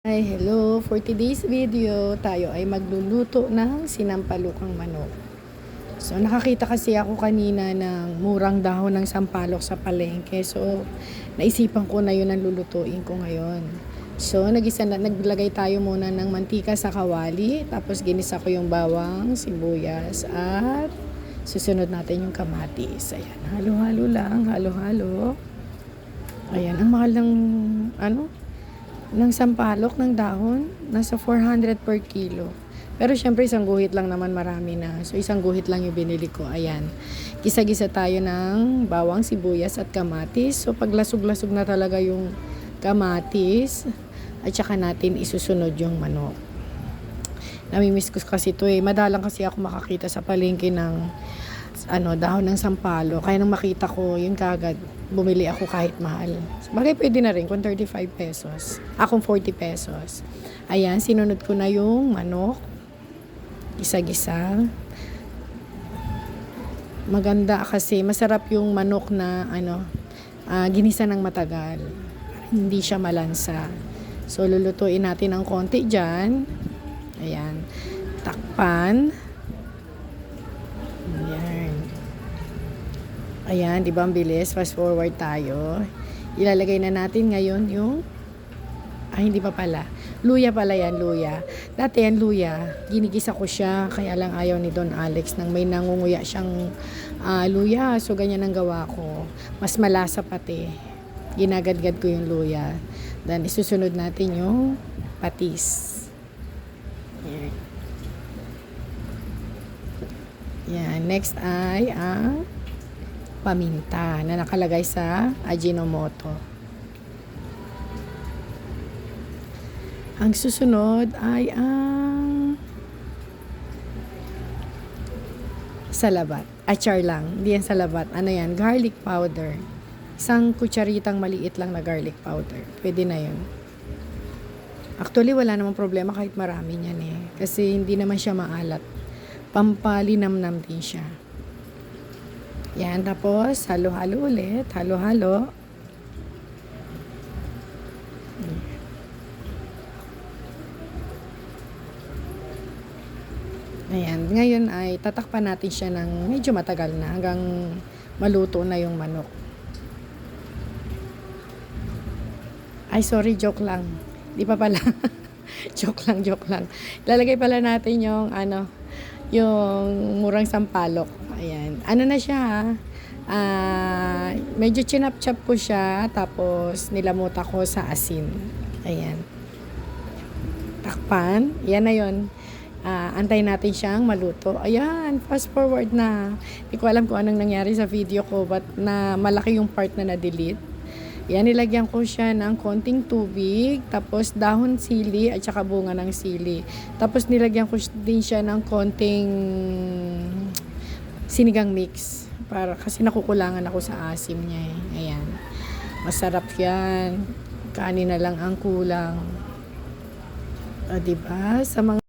Hi, hello! For today's video, tayo ay magluluto ng sinampalukang manok. So, nakakita kasi ako kanina ng murang dahon ng sampalok sa palengke. So, naisipan ko na yun ang lulutuin ko ngayon. So, naglagay tayo muna ng mantika sa kawali. Tapos, ginisa ko yung bawang, sibuyas, at susunod natin yung kamatis. Ayan, halo-halo lang, halo-halo. Ayan, ang mahal ng sampalok ng dahon, nasa 400 per kilo. Pero syempre isang guhit lang naman, marami na. So isang guhit lang yung binili ko. Ayan. Gisa-gisa tayo ng bawang, sibuyas at kamatis. So paglasog-lasog na talaga yung kamatis, at saka natin isusunod yung manok. Namimiss ko kasi ito eh. Madalang kasi ako makakita sa palengke ng dahon ng sampalo. Kaya nang makita ko, yun kagad, bumili ako kahit mahal. Bagay pwede na rin kung 35 pesos. Akong 40 pesos. Ayan, sinunod ko na yung manok. Gisa-gisa. Maganda kasi masarap yung manok na ginisa ng matagal. Hindi siya malansa. So lulutuin natin ng konti dyan. Ayan. Takpan. Ayan, di ba ang bilis? Fast forward tayo. Ilalagay na natin ngayon yung hindi pa pala. Luya pala yan, luya. Dati yan luya, ginigisa ko siya, kaya lang ayaw ni Don Alex nang may nangunguya siyang luya. So ganyan ang gawa ko. Mas malasa pati. Ginagadgad ko yung luya. Then isusunod natin yung patis. Yan. Yan. Next ay ang paminta na nakalagay sa Ajinomoto. Ang susunod ay ang salabat. Achar lang. Hindi yan salabat. Ano yan? Garlic powder. Isang kutsaritang maliit lang na garlic powder. Pwede na yun. Actually, wala namang problema kahit marami niyan eh. Kasi hindi naman siya maalat. Pampalinamnam din siya. Yan, tapos halo-halo ulit, halo-halo. Ayan, ngayon ay tatakpan natin siya ng medyo matagal na hanggang maluto na yung manok. Ay, sorry, joke lang. Di pa pala. Joke lang. Lalagay pala natin yung yung murang sampalok. Ayan. Ano na siya medyo chinap-chap ko siya, tapos nilamuta ko sa asin. Ayan. Takpan. Yan na yun. Antayin natin siyang maluto. Ayan. Fast forward na. Hindi ko alam kung anong nangyari sa video ko, but na malaki yung part na na-delete. Yan, nilagyan ko siya ng konting tubig, tapos dahon sili at saka bunga ng sili. Tapos nilagyan ko din siya ng konting sinigang mix kasi nakukulangan ako sa asim niya eh. Ayan. Masarap yan. Kanin na lang ang kulang. Diba? Sa mga